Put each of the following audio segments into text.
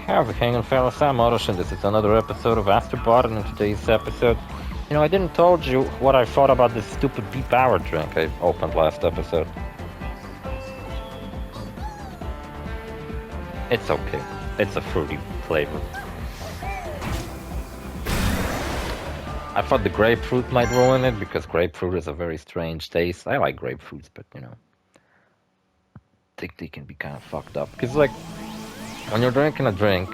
How's it hanging, fellas? I'm OrosZ, and this is another episode of ASTRO BOT, and in today's episode, I didn't told you what I thought about this stupid B-Power drink I opened last episode. It's okay. It's a fruity flavor. I thought the grapefruit might ruin it, because grapefruit is a very strange taste. I like grapefruits, but, I think they can be kind of fucked up. Because, like, when you're drinking a drink,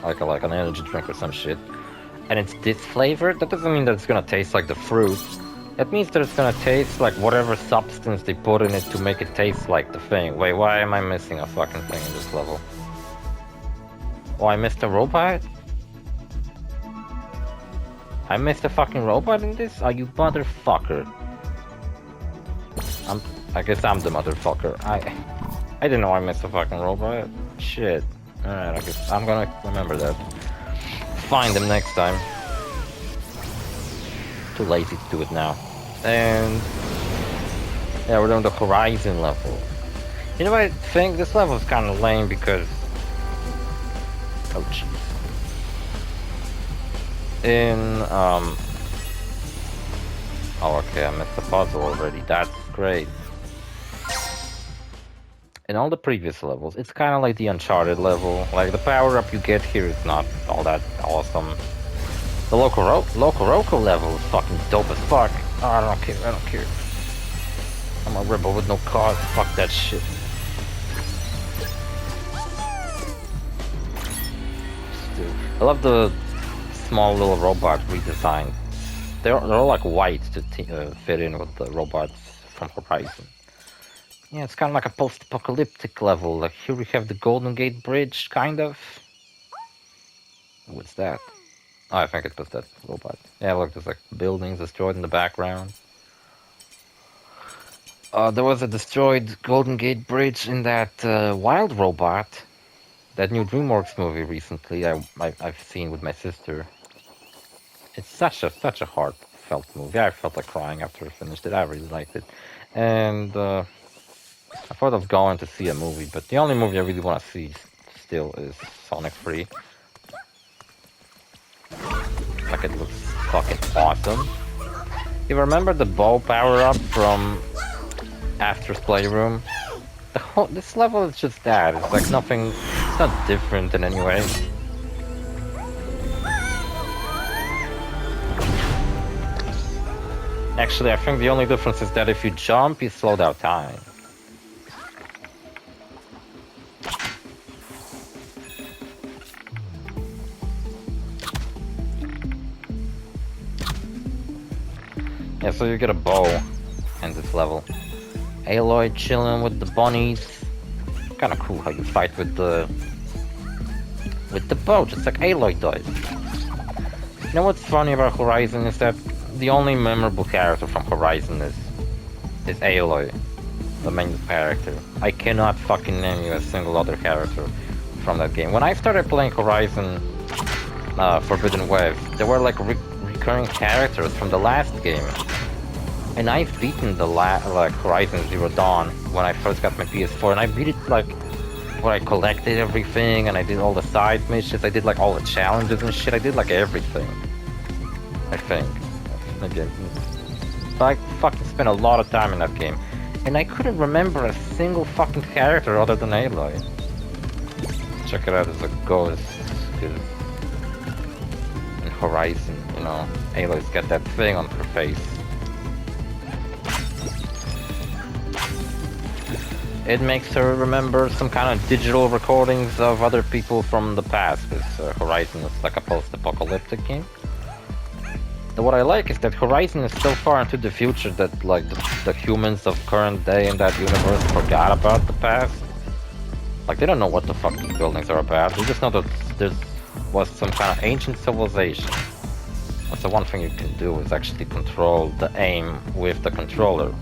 like an energy drink or some shit, and it's this flavor, that doesn't mean that it's gonna taste like the fruit. It means that it's gonna taste like whatever substance they put in it to make it taste like the thing. Wait, why am I missing a fucking thing in this level? Oh, I missed a robot? I missed a fucking robot in this? Are you motherfucker? I guess I'm the motherfucker. I didn't know I missed a fucking robot. Shit. Alright, I guess I'm gonna remember that. Find them next time. Too lazy to do it now. And yeah, we're doing the Horizon level. You know what I think? This level is kind of lame because... oh jeez. Oh, okay, I missed the puzzle already. That's great. In all the previous levels, it's kind of like the Uncharted level. Like, the power-up you get here is not all that awesome. The Loco Roco level is fucking dope as fuck. Oh, I don't care. I'm a rebel with no cause. Fuck that shit. I love the small little robot redesign. They're all like white to fit in with the robots from Horizon. Yeah, it's kind of like a post-apocalyptic level. Like, here we have the Golden Gate Bridge, kind of. What's that? Oh, I think it was that robot. Yeah, look, there's like buildings destroyed in the background. There was a destroyed Golden Gate Bridge in that Wild Robot. That new DreamWorks movie recently I've seen with my sister. It's such a heartfelt movie. I felt like crying after I finished it. I really liked it. And I thought of going to see a movie, but the only movie I really want to see still is Sonic 3. Like, it looks fucking awesome. You remember the bow power-up from Astro's Playroom? This level is just that. It's like nothing... it's not different in any way. Actually, I think the only difference is that if you jump, you slow down time. Yeah, so you get a bow in this level. Aloy chilling with the bunnies. Kinda cool how you fight with the bow, just like Aloy does. You know what's funny about Horizon is that the only memorable character from Horizon is Aloy, the main character. I cannot fucking name you a single other character from that game. When I started playing Horizon Forbidden West, there were like recurring characters from the last game. And I've beaten the Horizon Zero Dawn when I first got my PS4, and I beat it like where I collected everything and I did all the side missions, I did like all the challenges and shit, I did like everything. I think. Again. I fucking spent a lot of time in that game. And I couldn't remember a single fucking character other than Aloy. Check it out as a ghost. Because in Horizon, Aloy's got that thing on her face. It makes her remember some kind of digital recordings of other people from the past, because Horizon is like a post-apocalyptic game. And what I like is that Horizon is so far into the future that like the humans of current day in that universe forgot about the past. Like, they don't know what the fuck these buildings are about, they just know that there was some kind of ancient civilization. That's the one thing you can do, is actually control the aim with the controller.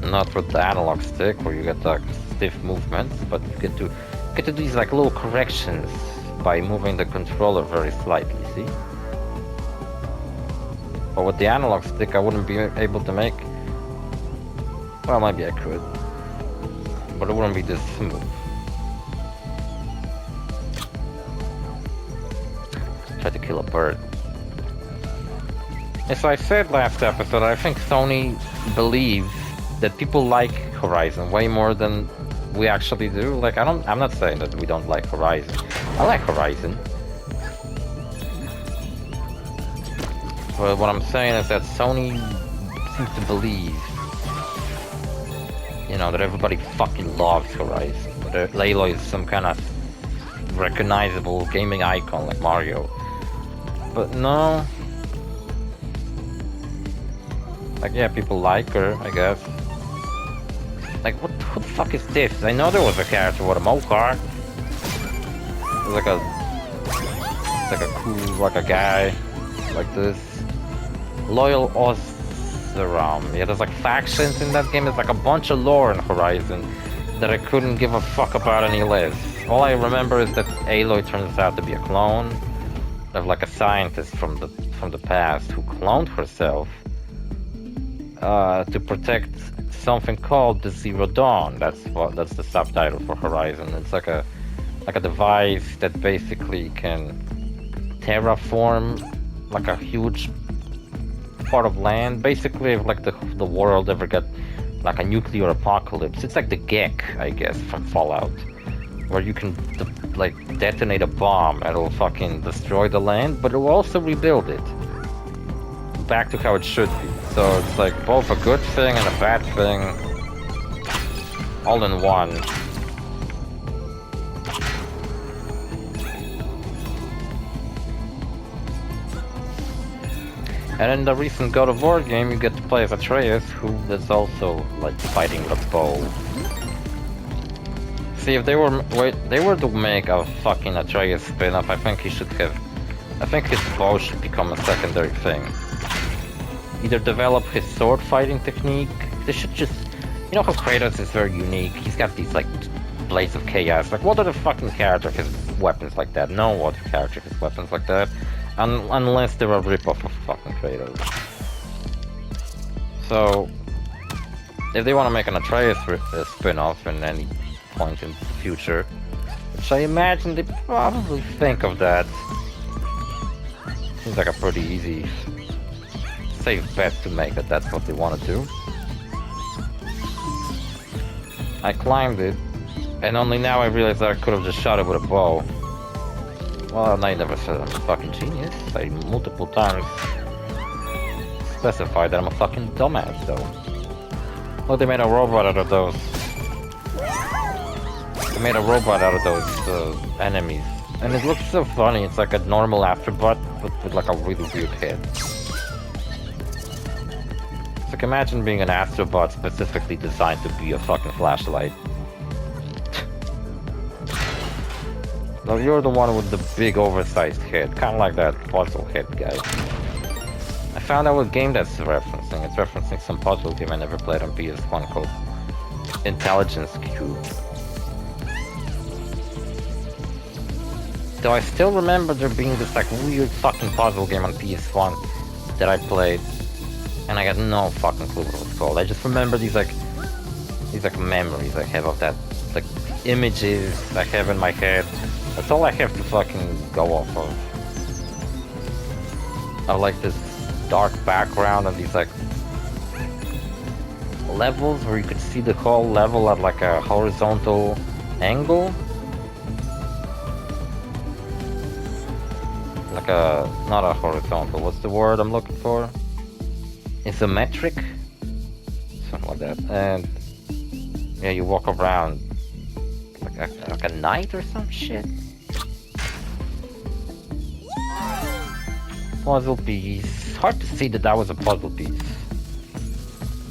Not with the analog stick, where you get like stiff movements, but you get to do these like little corrections by moving the controller very slightly, see? But with the analog stick I wouldn't be able to make... well, maybe I could, but it wouldn't be this smooth. kill a bird. As I said last episode, I think Sony believes that people like Horizon way more than we actually do. Like, I'm not saying that we don't like Horizon. I like Horizon. But what I'm saying is that Sony seems to believe, you know, that everybody fucking loves Horizon. That Aloy is some kind of recognizable gaming icon like Mario. But no. Like, yeah, people like her, I guess. Like, what the fuck is this? I know there was a character with a mohawk. It's like a cool, like a guy, like this. Loyal Oseram. Yeah, there's like factions in that game. There's like a bunch of lore in Horizon that I couldn't give a fuck about any less. All I remember is that Aloy turns out to be a clone of like a scientist from the past who cloned herself to protect something called the Zero Dawn. That's the subtitle for Horizon. It's like a device that basically can terraform like a huge part of land. Basically, if like the world ever got like a nuclear apocalypse, it's like the Gek, I guess, from Fallout, where you can like detonate a bomb and it'll fucking destroy the land, but it will also rebuild it back to how it should be. So it's like both a good thing and a bad thing all in one. And in the recent God of War game, you get to play as Atreus, who is also like fighting with a bow. See, if they were to make a fucking Atreus spin-off, I think his bow should become a secondary thing. Either develop his sword fighting technique. They should just, you know how Kratos is very unique. He's got these like blades of chaos. Like, what other fucking character has weapons like that? No other character has weapons like that. Unless they're a rip-off of fucking Kratos. So, if they want to make an Atreus spin-off in any point in the future, which I imagine they probably think of that. Seems like a pretty easy, safe bet to make that that's what they want to do. I climbed it, and only now I realized that I could have just shot it with a bow. Well, I never said I'm a fucking genius. I multiple times specified that I'm a fucking dumbass, though. Look, they made a robot out of those. They made a robot out of those enemies. And it looks so funny. It's like a normal ASTRO BOT, but with like a really weird head. It's like, imagine being an ASTRO BOT specifically designed to be a fucking flashlight. No, you're the one with the big oversized head, kind of like that puzzle head guy. I found out what game that's referencing. It's referencing some puzzle game I never played on PS1 called Intelligence Cube. Though I still remember there being this like weird fucking puzzle game on PS1 that I played, and I got no fucking clue what it was called. I just remember these memories I have of that, like images I have in my head. That's all I have to fucking go off of. I like this dark background and these like levels where you could see the whole level at like a horizontal angle. Like a, not a horizontal, what's the word I'm looking for? Isometric? Something like that. And yeah, you walk around like a knight or some shit. Puzzle piece. Hard to see that that was a puzzle piece.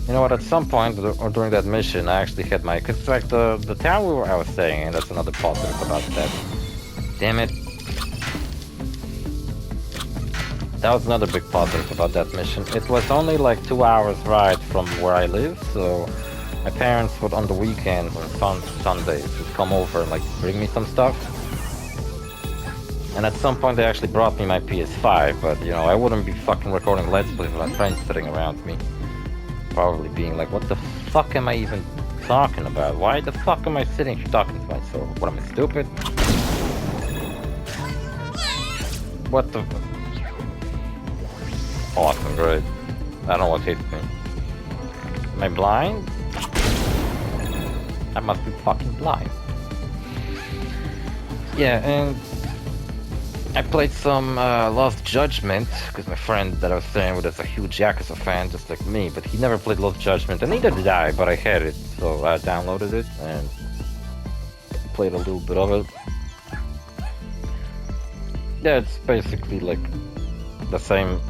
You know what, at some point or during that mission I actually had my, cause like the town I was staying in, that's another positive about that. Damn it. That was another big positive about that mission. It was only like 2 hours ride from where I live, so my parents would on the weekends or Sundays would come over and like bring me some stuff. And at some point they actually brought me my PS5, but you know, I wouldn't be fucking recording Let's Plays with my friends sitting around me. Probably being like, what the fuck am I even talking about? Why the fuck am I sitting here talking to myself? What, am I stupid? What the... Awesome, great. I don't know what hit me. Am I blind? I must be fucking blind. Yeah, and I played some Lost Judgment, because my friend that I was staying with is a huge Yakuza fan, just like me, but he never played Lost Judgment, and neither did I, but I had it, so I downloaded it, and played a little bit of it. Yeah, it's basically like the same.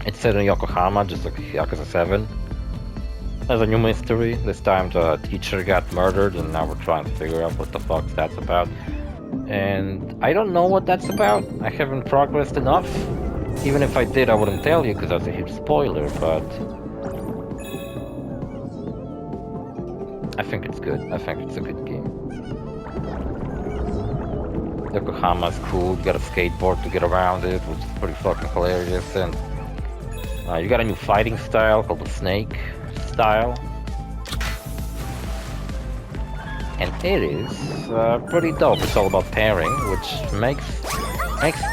It's set in Yokohama, just like Yakuza 7. There's a new mystery. This time the teacher got murdered, and now we're trying to figure out what the fuck that's about. And I don't know what that's about. I haven't progressed enough. Even if I did, I wouldn't tell you because that's a huge spoiler, but I think it's good. I think it's a good game. Yokohama's cool. You got a skateboard to get around it, which is pretty fucking hilarious. And you got a new fighting style called the Snake style. And it is pretty dope. It's all about pairing, which makes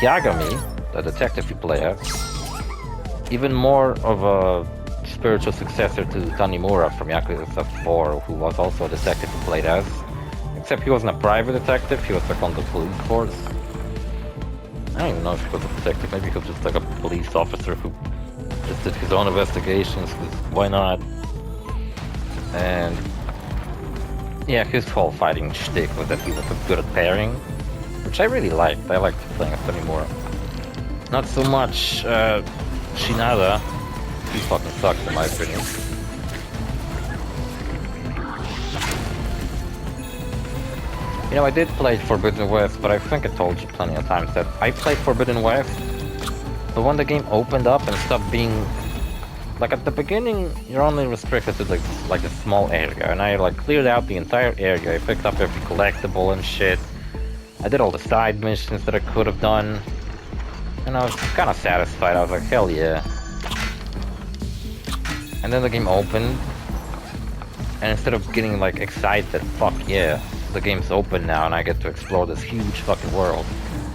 Yagami, the detective you play as, even more of a spiritual successor to Tanimura from Yakuza 4, who was also a detective you played as. Except he wasn't a private detective, he was like on the police force. I don't even know if he was a detective, maybe he was just like a police officer who just did his own investigations, because why not? And yeah, his whole fighting shtick was that he was good at pairing, which I really liked. I liked playing as Tanimura. Not so much Shinada. He fucking sucks in my opinion. You know, I did play Forbidden West, but I think I told you plenty of times that I played Forbidden West, but when the game opened up and stopped being... Like, at the beginning, you're only restricted to, like a small area, and I, like, cleared out the entire area. I picked up every collectible and shit. I did all the side missions that I could have done, and I was kind of satisfied. I was like, hell yeah. And then the game opened, and instead of getting, like, excited, fuck yeah, the game's open now, and I get to explore this huge fucking world.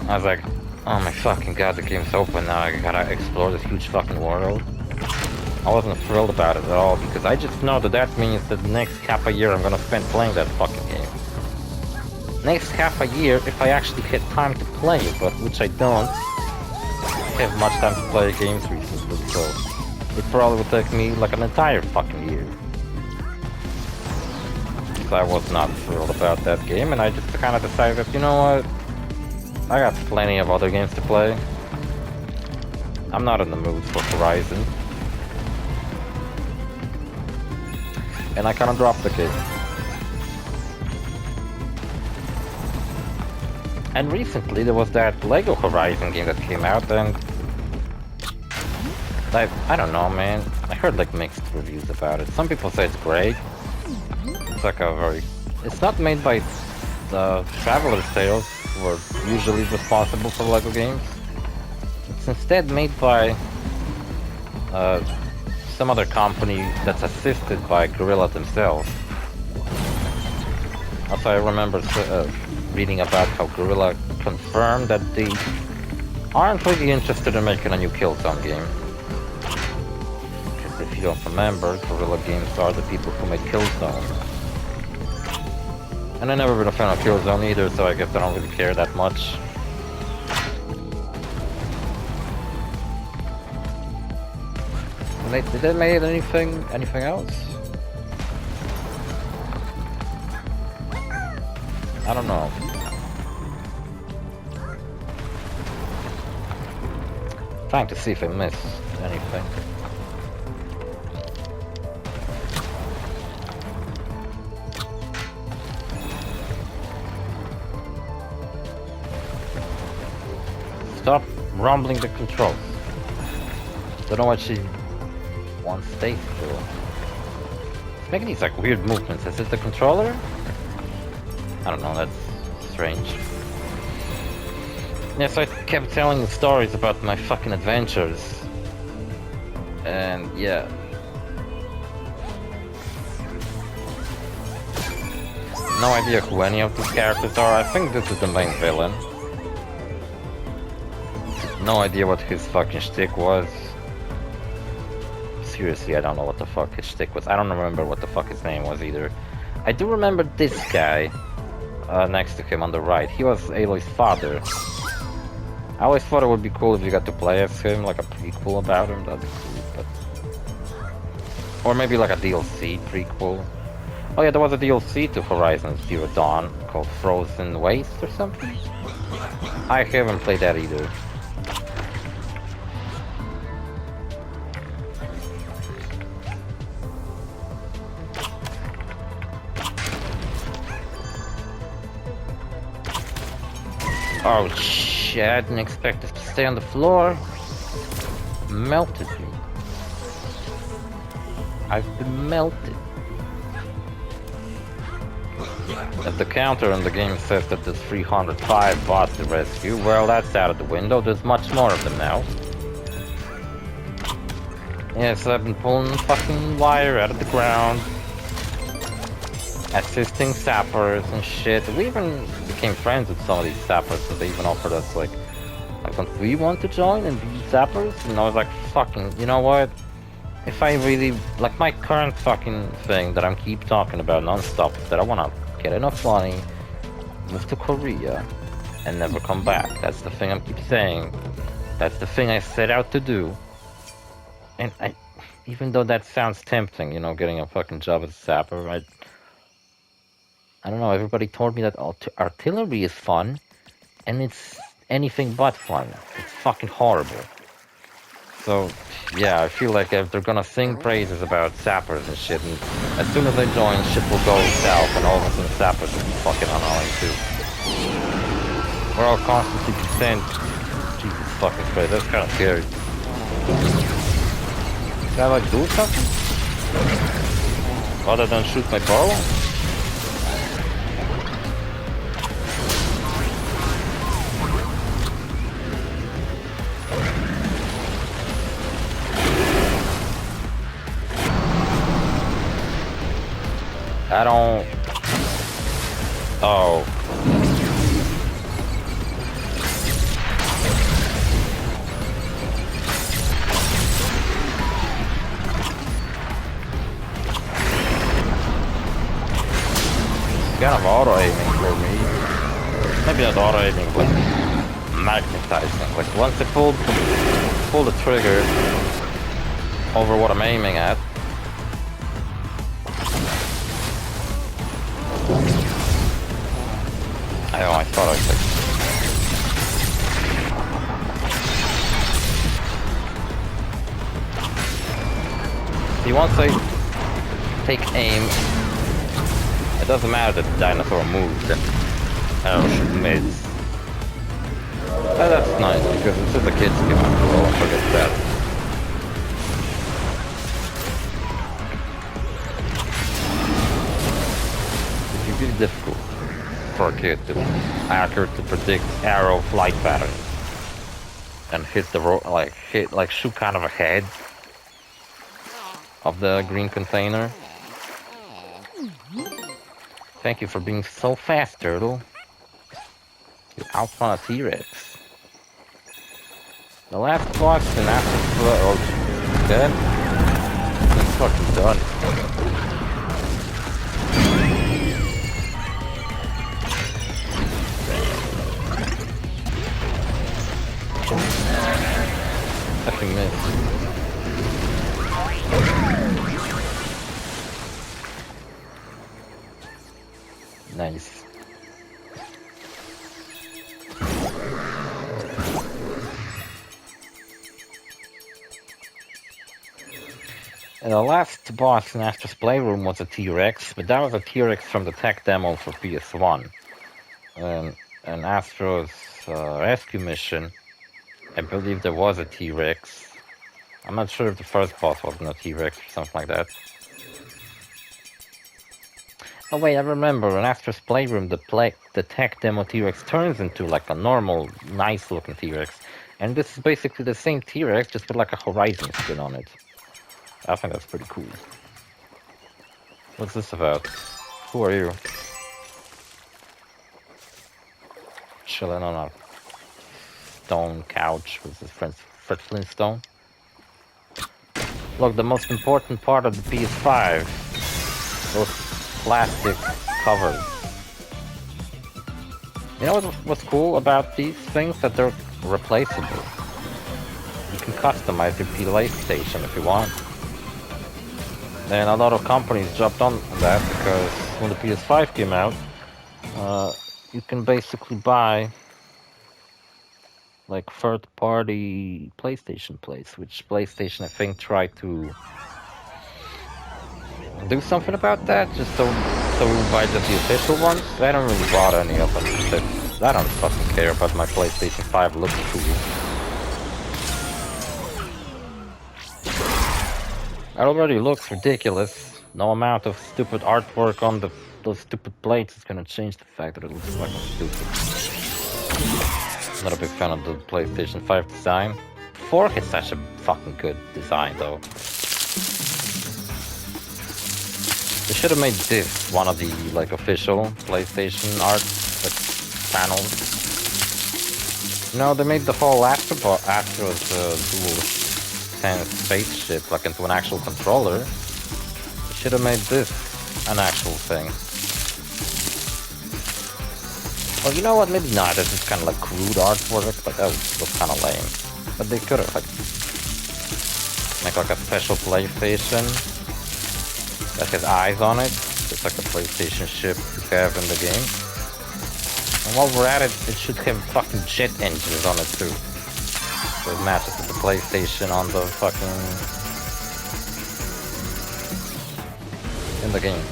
I was like, oh my fucking god, the game's open now, I gotta explore this huge fucking world. I wasn't thrilled about it at all, because I just know that that means that the next half a year I'm gonna spend playing that fucking game. Next half a year, if I actually had time to play it, but which I don't have much time to play games recently, so it probably would take me like an entire fucking year. So I was not thrilled about that game, and I just kind of decided that, you know what, I got plenty of other games to play. I'm not in the mood for Horizon. And I kind of dropped the game. And recently there was that Lego Horizon game that came out, and I don't know, man. I heard like mixed reviews about it. Some people say it's great. It's like a very... It's not made by the Traveler's Tales, who are usually responsible for Lego games. It's instead made by some other company that's assisted by Guerrilla themselves. Also, I remember reading about how Guerrilla confirmed that they aren't really interested in making a new Killzone game. Because if you don't remember, Guerrilla Games are the people who made Killzone. And I've never been a fan of Killzone either, so I guess I don't really care that much. Did they make anything else? I don't know. Trying to see if I missed anything. Stop rumbling the controls. Don't know what she wants Stacy to do. It's making these like weird movements. Is it the controller? I don't know, that's strange. Yes, I kept telling you stories about my fucking adventures. And yeah. No idea who any of these characters are. I think this is the main villain. No idea what his fucking shtick was. seriously, I don't know what the fuck his shtick was. I don't remember what the fuck his name was either. I do remember this guy next to him on the right. He was Aloy's father. I always thought it would be cool if you got to play as him, like a prequel about him. That'd be cool, but... Or maybe like a DLC prequel. Oh yeah, there was a DLC to Horizon Zero Dawn called Frozen Waste or something? I haven't played that either. Oh shit, I didn't expect it to stay on the floor. Melted me. I've been melted. If the counter in the game says that there's 305 bots to rescue, well, that's out of the window. There's much more of them now. Yes, I've been pulling fucking wire out of the ground, assisting sappers and shit. We even became friends with some of these sappers, so they even offered us like don't we want to join and be sappers? And I was like, fucking, you know what? If I really, like my current fucking thing that I'm keep talking about non-stop is that I wanna get enough money, move to Korea, and never come back. That's the thing I keep saying. That's the thing I set out to do. And even though that sounds tempting, you know, getting a fucking job as a sapper, I don't know, everybody told me that artillery is fun, and it's anything but fun. It's fucking horrible. So, yeah, I feel like if they're gonna sing praises about sappers and shit, and as soon as I join, shit will go south, and all of a sudden sappers will be fucking annoying too. We're all constantly sent. Jesus fucking Christ, that's kinda scary. Can I like do something? Other than shoot my bow? I don't... Oh. Kind of auto-aiming for me. Maybe not auto-aiming, but magnetizing. Like once I pull the trigger over what I'm aiming at, I thought I could. See, once I take aim, it doesn't matter that the dinosaur moves, and I don't shoot mids. That's nice, because this is a kid's game after all, forget that. It's really difficult for a kid to accurately predict arrow flight patterns and hit the shoot kind of ahead of the green container. Thank you for being so fast, Turtle. You outrun a T-Rex. The last boss and after dead. I'm fucking done. Fucking missed. Nice. And the last boss in Astro's Playroom was a T-Rex, but that was a T-Rex from the tech demo for PS1. And Astro's rescue mission, I believe there was a T-Rex. I'm not sure if the first boss wasn't a T-Rex or something like that. Oh wait, I remember, in Astro's Playroom, the tech demo T-Rex turns into like a normal, nice-looking T-Rex. And this is basically the same T-Rex, just with like a Horizon skin on it. I think that's pretty cool. What's this about? Who are you? Chilling on a stone couch with his friend Fred Flintstone. Look, the most important part of the PS5, those plastic covers. You know what's cool about these things? That they're replaceable. You can customize your PlayStation if you want. And a lot of companies jumped on that because when the PS5 came out, you can basically buy like third-party PlayStation plates, which PlayStation I think tried to do something about that, just so we buy just the official ones. I don't really bought any of them because I don't fucking care about my PlayStation 5 looking cool. It already looks ridiculous. No amount of stupid artwork on those stupid plates is gonna change the fact that it looks fucking stupid. Not a big fan of the PlayStation 5 design. Fork is such a fucking good design though. They should have made this one of the like official PlayStation art like panels. No, they made the whole Astro's dual sense spaceship like into an actual controller. They should have made this an actual thing. Well, you know what? Maybe not. This is kind of like crude artwork, but that would look kind of lame. But they could have like make like a special PlayStation that has eyes on it. It's like a PlayStation ship you have in the game. And while we're at it, it should have fucking jet engines on it too. So it matches with the PlayStation on the fucking in the game.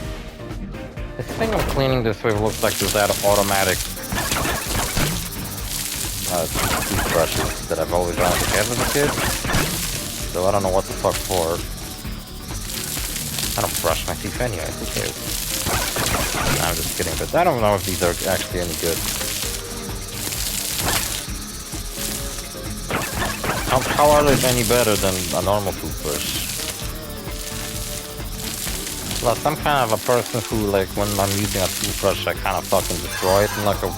This thing I'm cleaning this with looks like there's that automatic toothbrushes that I've always wanted to have as a kid. So I don't know what the fuck for. I don't brush my teeth anyway, who cares? No, I'm just kidding, but I don't know if these are actually any good. How are they any better than a normal toothbrush? Plus, I'm kind of a person who, like, when I'm using a toothbrush, I kind of fucking destroy it in like a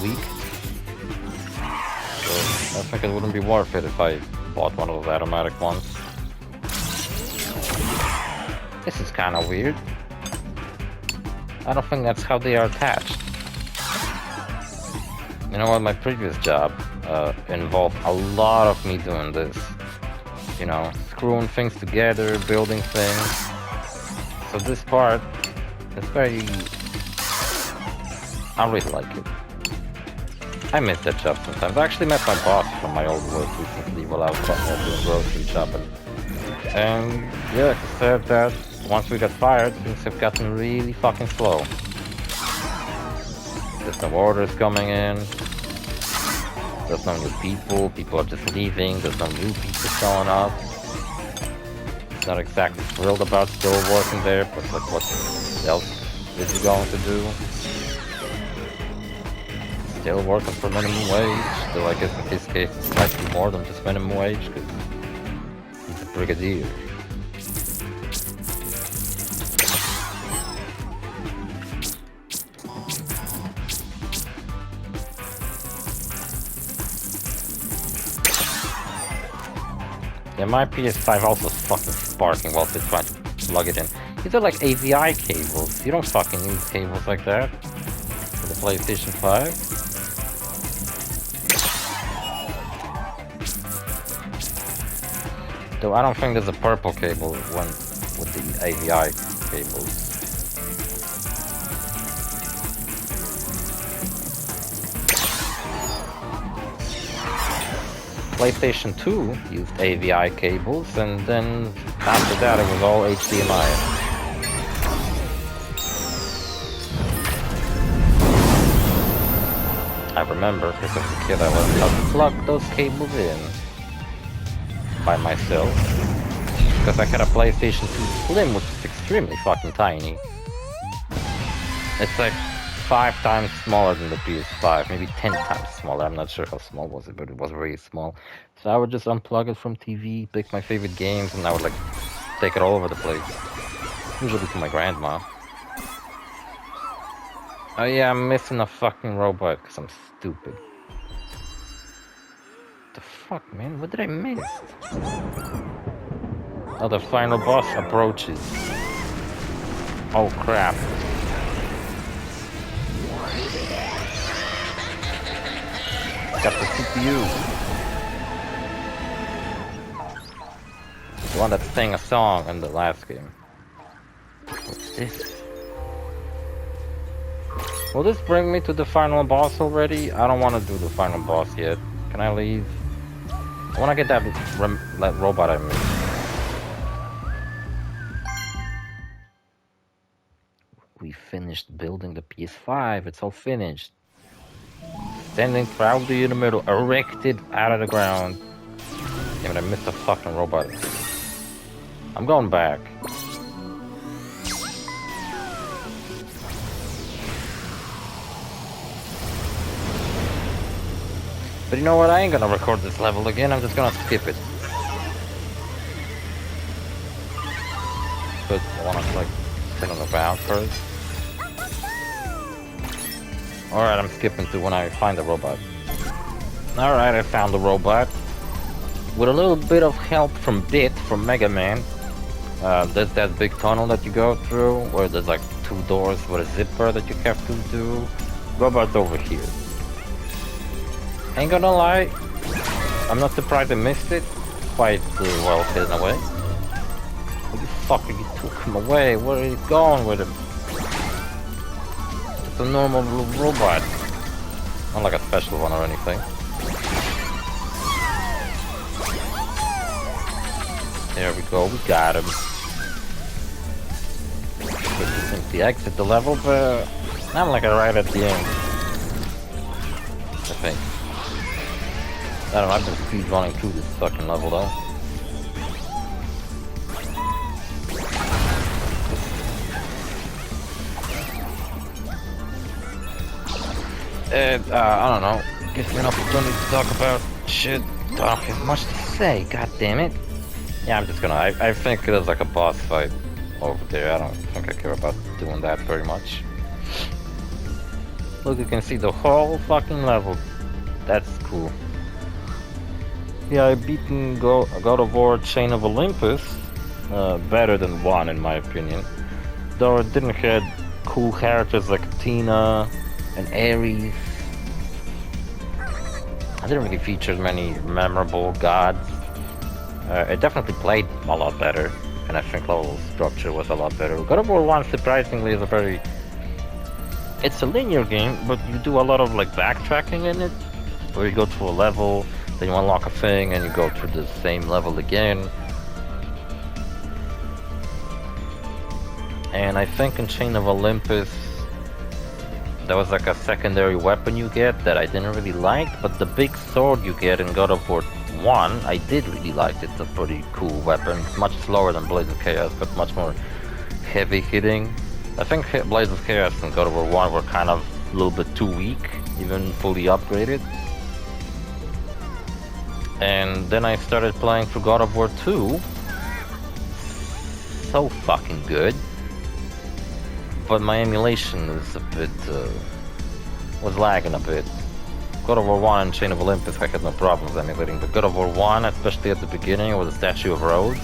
week. So I think it wouldn't be worth it if I bought one of those automatic ones. This is kind of weird. I don't think that's how they are attached. You know what, my previous job involved a lot of me doing this. You know, screwing things together, building things. So this part is very... I really like it. I miss that job sometimes. I actually met my boss from my old work recently while I was doing grocery shopping. And yeah, he said that once we got fired, things have gotten really fucking slow. There's no orders coming in. There's no new people. People are just leaving. There's no new people showing up. Not exactly thrilled about still working there, but like what else is he going to do? Still working for minimum wage. Still, I guess in his case, it's slightly more than just minimum wage because he's a brigadier. Yeah, my PS5 also is fucking sparking whilst it's trying to plug it in. These are like AVI cables. You don't fucking use cables like that for the PlayStation 5. Though I don't think there's a purple cable one with the AVI cables. PlayStation 2 used AVI cables, and then after that it was all HDMI. I remember, because as a kid I learned how to plug those cables in by myself. Because I had a PlayStation 2 Slim, which is extremely fucking tiny. It's like 5 times smaller than the PS5, maybe 10 times smaller. I'm not sure how small was it, but it was really small. So I would just unplug it from TV, pick my favorite games, and I would like take it all over the place. Usually to my grandma. Oh yeah, I'm missing a fucking robot because I'm stupid. The fuck, man? What did I miss? Oh, the final boss approaches. Oh crap. Got the CPU. The one that sang a song in the last game. What's this? Will this bring me to the final boss already? I don't want to do the final boss yet. Can I leave? I want to get that robot I made. We finished building the PS5. It's all finished. Standing proudly in the middle, erected out of the ground. Damn it, I missed a fucking robot. I'm going back. But you know what? I ain't gonna record this level again. I'm just gonna skip it. But I wanna like sit on the ground first. Alright, I'm skipping to when I find the robot. Alright, I found the robot. With a little bit of help from from Mega Man. There's that big tunnel that you go through, where there's like 2 doors with a zipper that you have to do. Robot's over here. Ain't gonna lie, I'm not surprised I missed it. Quite well hidden away. What the fuck, you took him away? Where are you going with him? It's a normal robot. Not like a special one or anything. There we go, we got him. But you simply exit the level, but I'm like right at the end. I think. I don't know, I've been speed running through this fucking level though. I don't know. Gives me an opportunity to talk about shit. I don't have much to say, god damn it. Yeah, I'm just gonna, I think there's like a boss fight over there. I don't think I care about doing that very much. Look, you can see the whole fucking level. That's cool. Yeah, I've beaten God of War Chain of Olympus. Better than 1 in my opinion. Though it didn't have cool characters like Tina and Ares. I didn't really feature many memorable gods. It definitely played a lot better, and I think level structure was a lot better. God of War 1 surprisingly is a very... It's a linear game, but you do a lot of like backtracking in it, where you go to a level, then you unlock a thing, and you go through the same level again. And I think in Chain of Olympus, there was like a secondary weapon you get that I didn't really like, but the big sword you get in God of War 1, I did really like it. It's a pretty cool weapon. It's much slower than Blades of Chaos, but much more heavy hitting. I think Blades of Chaos and God of War 1 were kind of a little bit too weak, even fully upgraded. And then I started playing through God of War 2. So fucking good. But my emulation is a bit, was lagging a bit. God of War 1 and Chain of Olympus I had no problems emulating, but God of War 1, especially at the beginning with the statue of Rhodes,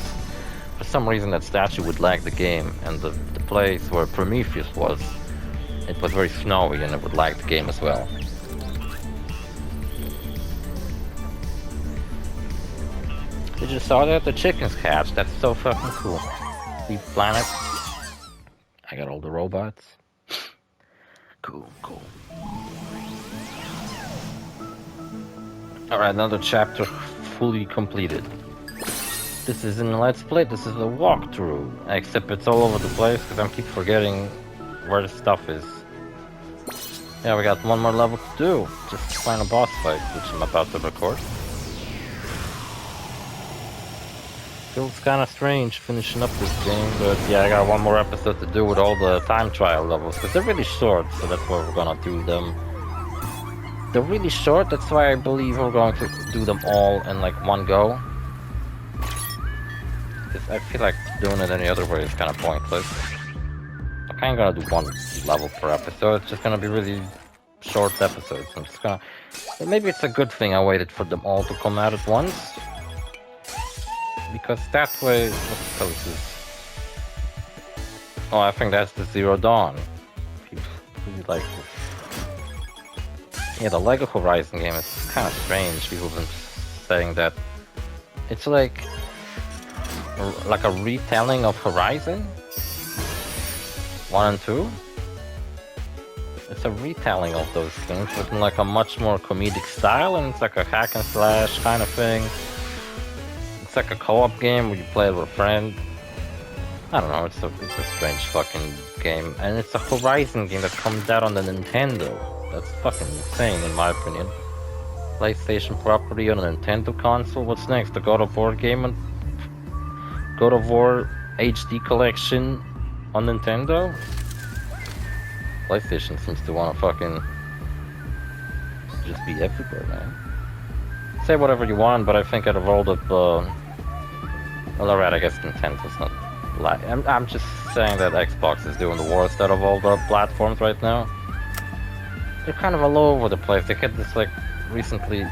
for some reason that statue would lag the game, and the place where Prometheus was, it was very snowy and it would lag the game as well. Did you saw that? The chickens hatched, that's so fucking cool. The planet. I got all the robots. Cool, cool. Alright, another chapter fully completed. This isn't a let's play, this is a walkthrough. Except it's all over the place because I keep forgetting where the stuff is. Yeah, we got one more level to do. Just find a boss fight, which I'm about to record. Feels kinda strange finishing up this game, but yeah, I got one more episode to do with all the time trial levels, because they're really short, so that's why we're gonna do them. They're really short, that's why I believe we're going to do them all in like one go. Because I feel like doing it any other way is kinda pointless. I'm kinda gonna do one level per episode, it's just gonna be really short episodes. I'm just gonna... Maybe it's a good thing I waited for them all to come out at once. Because that way, what the hell is this? Oh, I think that's the Zero Dawn. People really like this. Yeah, the Lego Horizon game is kind of strange. People have been saying that it's like a retelling of Horizon 1 and 2. It's a retelling of those games, but in like a much more comedic style, and it's like a hack and slash kind of thing. It's like a co-op game where you play it with a friend. I don't know, it's a strange fucking game, and it's a Horizon game that comes out on the Nintendo. That's fucking insane, in my opinion. PlayStation property on a Nintendo console. What's next? The God of War game on God of War HD collection on Nintendo? PlayStation seems to want to fucking just be everywhere, man. Say whatever you want, but I think out of all the well, alright, I guess Nintendo's not. I'm just saying that Xbox is doing the worst out of all the platforms right now. They're kind of all over the place. They had this, like, recently,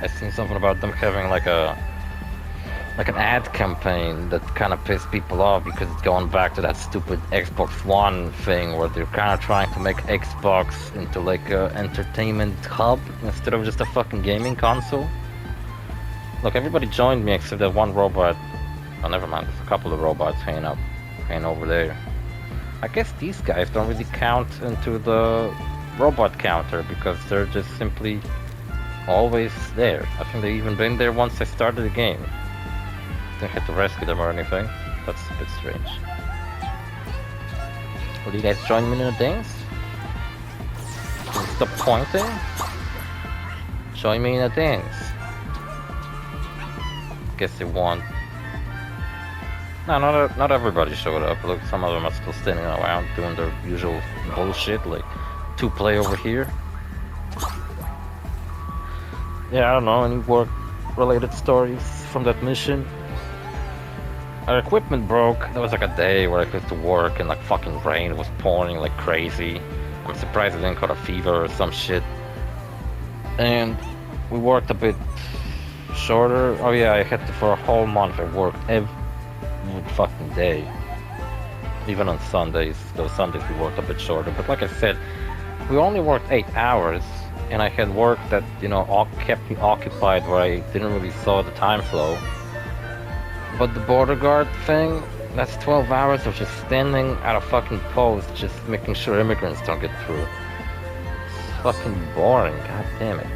I seen something about them having like an ad campaign that kind of pissed people off because it's going back to that stupid Xbox One thing where they're kind of trying to make Xbox into like a entertainment hub instead of just a fucking gaming console. Look, everybody joined me except that one robot. Oh, never mind. There's a couple of robots hanging over there. I guess these guys don't really count into the robot counter because they're just simply always there. I think they even been there once I started the game. Didn't have to rescue them or anything. That's a bit strange. Will you guys join me in a dance? Stop pointing. Join me in a dance. Guess they won't. No, not everybody showed up. Look, some of them are still standing around doing their usual bullshit, like 2-play over here. Yeah, I don't know, any work-related stories from that mission? Our equipment broke. There was like a day where I could to work and like fucking rain was pouring like crazy. I'm surprised I didn't caught a fever or some shit. And we worked a bit shorter. Oh yeah, I had to for a whole month. I worked every fucking day. Even on Sundays. Those Sundays we worked a bit shorter. But like I said, we only worked 8 hours. And I had work that, you know, kept me occupied where I didn't really saw the time flow. But the border guard thing, that's 12 hours of just standing at a fucking post, just making sure immigrants don't get through. It's fucking boring, god damn it.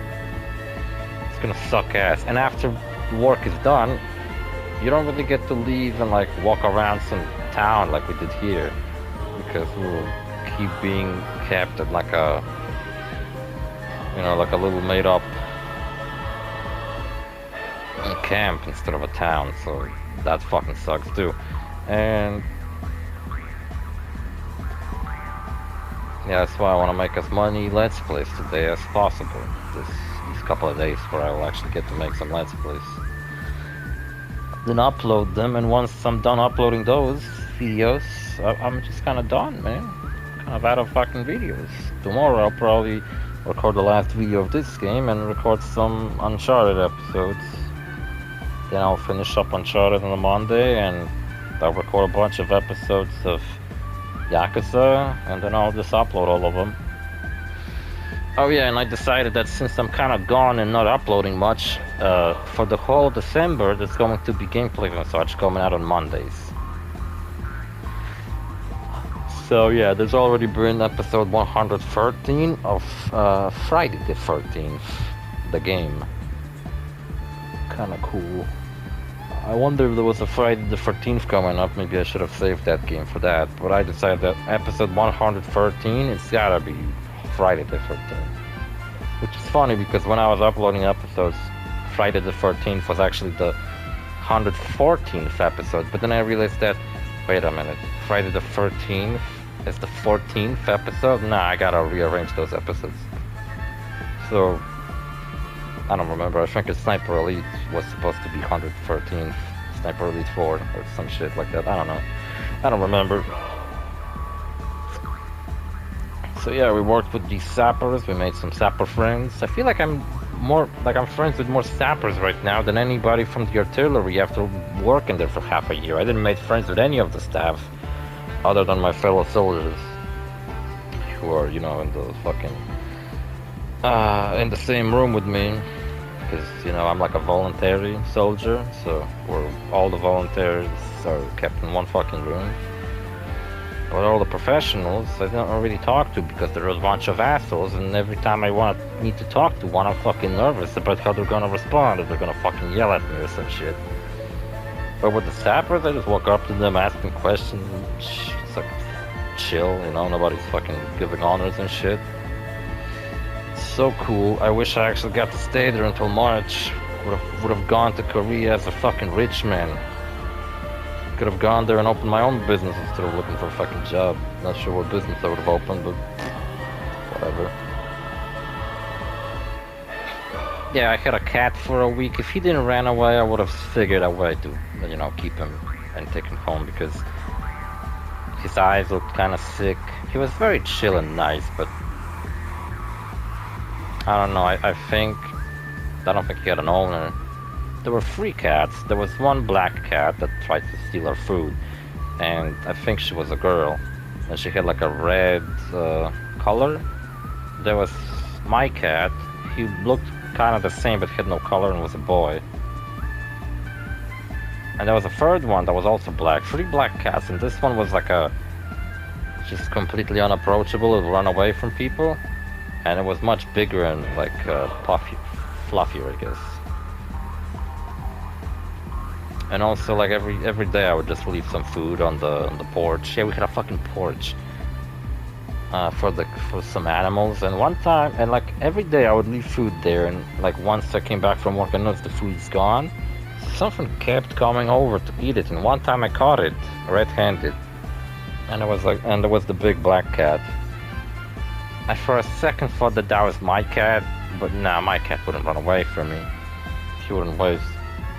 It's gonna suck ass. And after the work is done, you don't really get to leave and like walk around some town like we did here. Because we'll keep being kept at like a, you know, like a little made up camp instead of a town, so that fucking sucks too. And yeah, that's why I want to make as many Let's Plays today as possible. These couple of days where I will actually get to make some Let's Plays. Then upload them, and once I'm done uploading those videos, I'm just kind of done, man. Kind of out of fucking videos. Tomorrow I'll probably record the last video of this game and record some Uncharted episodes. Then I'll finish up Uncharted on a Monday and I'll record a bunch of episodes of Yakuza and then I'll just upload all of them. Oh yeah, and I decided that since I'm kind of gone and not uploading much, for the whole December there's going to be gameplays and such coming out on Mondays. So yeah, there's already been episode 113 of Friday the 13th, the game. Kinda cool. I wonder if there was a Friday the 13th coming up, maybe I should have saved that game for that. But I decided that episode 113, it's gotta be Friday the 13th. Which is funny because when I was uploading episodes, Friday the 13th was actually the 114th episode. But then I realized that, wait a minute, Friday the 13th is the 14th episode? Nah, I gotta rearrange those episodes. So, I don't remember, I think Sniper Elite was supposed to be 113th, Sniper Elite 4 or some shit like that, I don't know. I don't remember. So yeah, we worked with these sappers, we made some sapper friends. I feel like I'm I'm friends with more sappers right now than anybody from the artillery after working there for half a year. I didn't make friends with any of the staff other than my fellow soldiers who are, you know, in the fucking in the same room with me, because, you know, I'm like a voluntary soldier, so we're all the volunteers are kept in one fucking room. But all the professionals I don't really talk to because they're a bunch of assholes, and every time I need to talk to one, I'm fucking nervous about how they're gonna respond, if they're gonna fucking yell at me or some shit. But with the sappers, I just walk up to them, ask them questions, and it's like chill, you know, nobody's fucking giving honors and shit. It's so cool. I wish I actually got to stay there until March. Would have gone to Korea as a fucking rich man. Could have gone there and opened my own business instead of looking for a fucking job. Not sure what business I would have opened, but whatever. Yeah, I had a cat for a week. If he didn't run away, I would have figured a way to, you know, keep him and take him home, because his eyes looked kind of sick. He was very chill and nice, but I don't know. I don't think he had an owner. There were 3 cats. There was one black cat that tried to steal our food, and I think she was a girl, and she had like a red color. There was my cat. He looked kind of the same but had no color and was a boy. And there was a 3rd one that was also black. 3 black cats, and this one was like just completely unapproachable. It would run away from people, and it was much bigger and like fluffier, I guess. And also, like every day, I would just leave some food on the porch. Yeah, we had a fucking porch for some animals. And one time, and like every day, I would leave food there. And like once I came back from work, I noticed the food's gone. Something kept coming over to eat it. And one time, I caught it red-handed, and there was the big black cat. I for a second thought that was my cat, but nah, my cat wouldn't run away from me. He wouldn't wait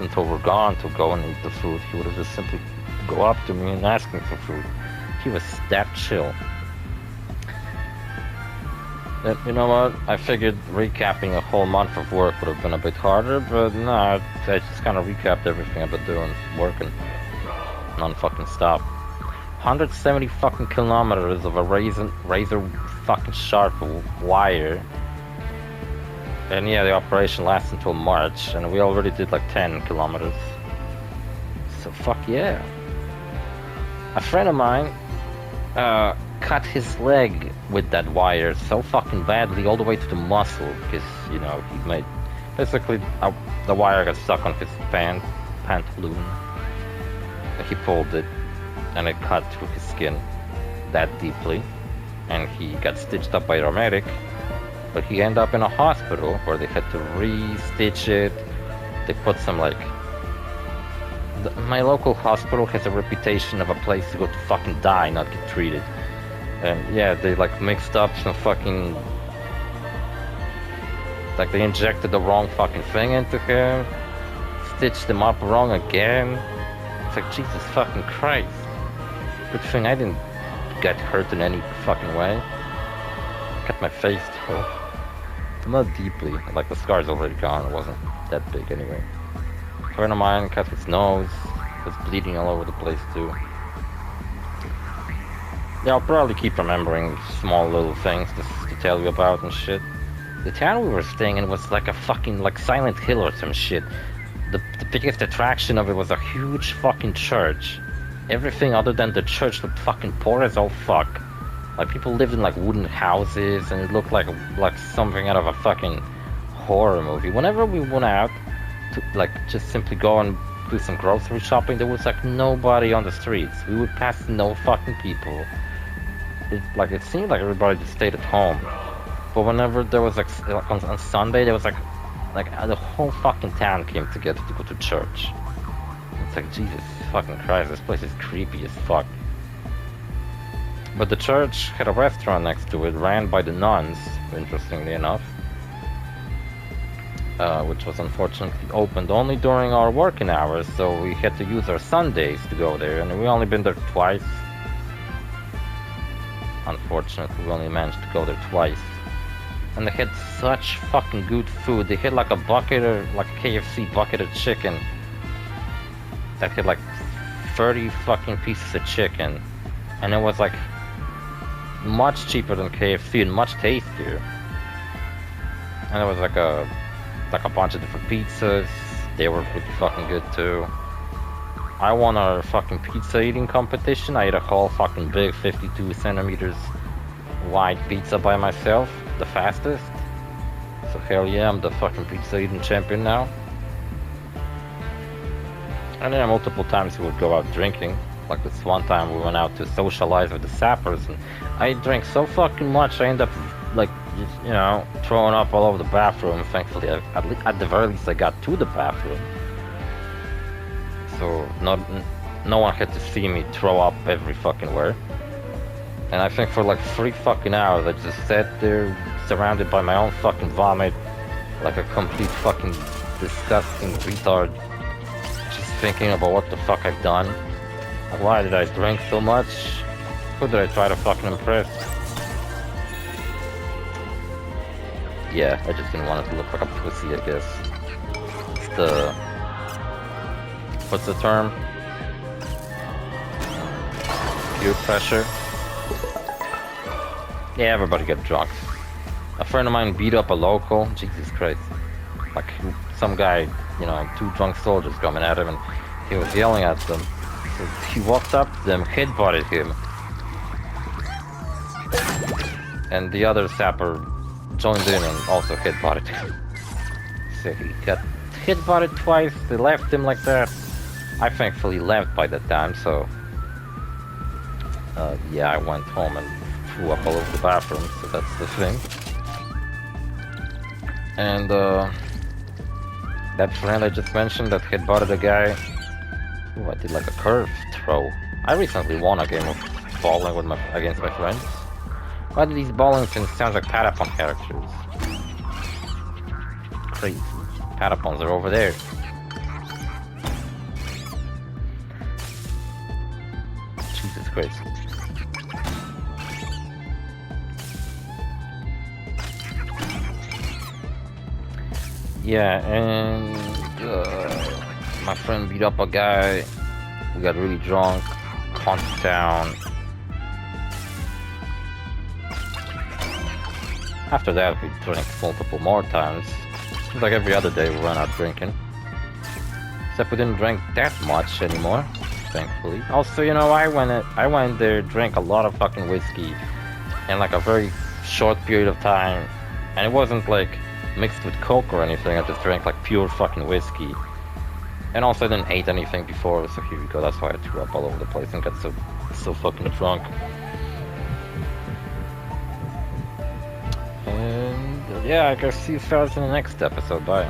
until we're gone to go and eat the food. He would have just simply go up to me and ask me for food. He was that chill. And you know what? I figured recapping a whole month of work would have been a bit harder, but no, I just kind of recapped everything I've been doing, working non-fucking stop. 170 fucking kilometers of a razor fucking sharp wire. And yeah, the operation lasts until March, and we already did like 10 kilometers. So fuck yeah. A friend of mine cut his leg with that wire so fucking badly, all the way to the muscle, because, you know, he made... Basically, the wire got stuck on his pantaloon. He pulled it, and it cut through his skin that deeply, and he got stitched up by a paramedic. But he ended up in a hospital where they had to re-stitch it. They put some like... my local hospital has a reputation of a place to go to fucking die, not get treated. And yeah, they like mixed up some fucking... like they injected the wrong fucking thing into him. Stitched him up wrong again. It's like, Jesus fucking Christ. Good thing I didn't get hurt in any fucking way. Cut my face too. Not deeply, like the scar's already gone, it wasn't that big anyway. A friend of mine cut his nose, was bleeding all over the place too. Yeah, I'll probably keep remembering small little things to tell you about and shit. The town we were staying in was like a fucking, like Silent Hill or some shit. The biggest attraction of it was a huge fucking church. Everything other than the church looked fucking poor as all fuck. Like, people lived in, like, wooden houses, and it looked like something out of a fucking horror movie. Whenever we went out to, like, just simply go and do some grocery shopping, there was, like, nobody on the streets. We would pass no fucking people. It seemed like everybody just stayed at home. But whenever there was, like, on Sunday, there was, like, the whole fucking town came together to go to church. It's like, Jesus fucking Christ, this place is creepy as fuck. But the church had a restaurant next to it, ran by the nuns, interestingly enough. Which was unfortunately opened only during our working hours, so we had to use our Sundays to go there, and we only been there twice. Unfortunately, we only managed to go there twice. And they had such fucking good food. They had like a bucket of, like a KFC bucket of chicken. That had like 30 fucking pieces of chicken. And it was like much cheaper than KFC and much tastier. And there was like a bunch of different pizzas. They were pretty fucking good too. I won a fucking pizza eating competition. I ate a whole fucking big 52 centimeters wide pizza by myself, the fastest. So hell yeah, I'm the fucking pizza eating champion now. And then multiple times we would go out drinking. Like this one time we went out to socialize with the sappers, and I drank so fucking much I ended up like just, you know, throwing up all over the bathroom. Thankfully, at the very least I got to the bathroom. So no one had to see me throw up every fucking where. And I think for like 3 fucking hours I just sat there surrounded by my own fucking vomit, like a complete fucking disgusting retard, just thinking about what the fuck I've done. Why did I drink so much? Who did I try to fucking impress? Yeah, I just didn't want it to look like a pussy, I guess. It's the... what's the term? Peer pressure. Yeah, everybody get drunk. A friend of mine beat up a local. Jesus Christ. Like, some guy, you know, 2 drunk soldiers coming at him, and he was yelling at them. So he walked up to them, headbutted him. And the other sapper joined in and also headbutted him. So he got headbutted twice, they left him like that. I thankfully left by that time, so... yeah, I went home and threw up all over the bathroom, so that's the thing. And, that friend I just mentioned that headbutted a guy... Ooh, I did like a curve throw. I recently won a game of bowling with against my friends. Why do these bowling pins sound like Patapon characters? Crazy. Patapons are over there. Jesus Christ. Yeah, and my friend beat up a guy. We got really drunk, hunched down. After that, we drank multiple more times. Seems like every other day we run out drinking. Except we didn't drink that much anymore, thankfully. Also, you know, I went there, drank a lot of fucking whiskey in like a very short period of time, and it wasn't like mixed with coke or anything. I just drank like pure fucking whiskey. And also I didn't eat anything before, so here we go. That's why I threw up all over the place and got so fucking drunk. And yeah, I guess see you guys in the next episode. Bye.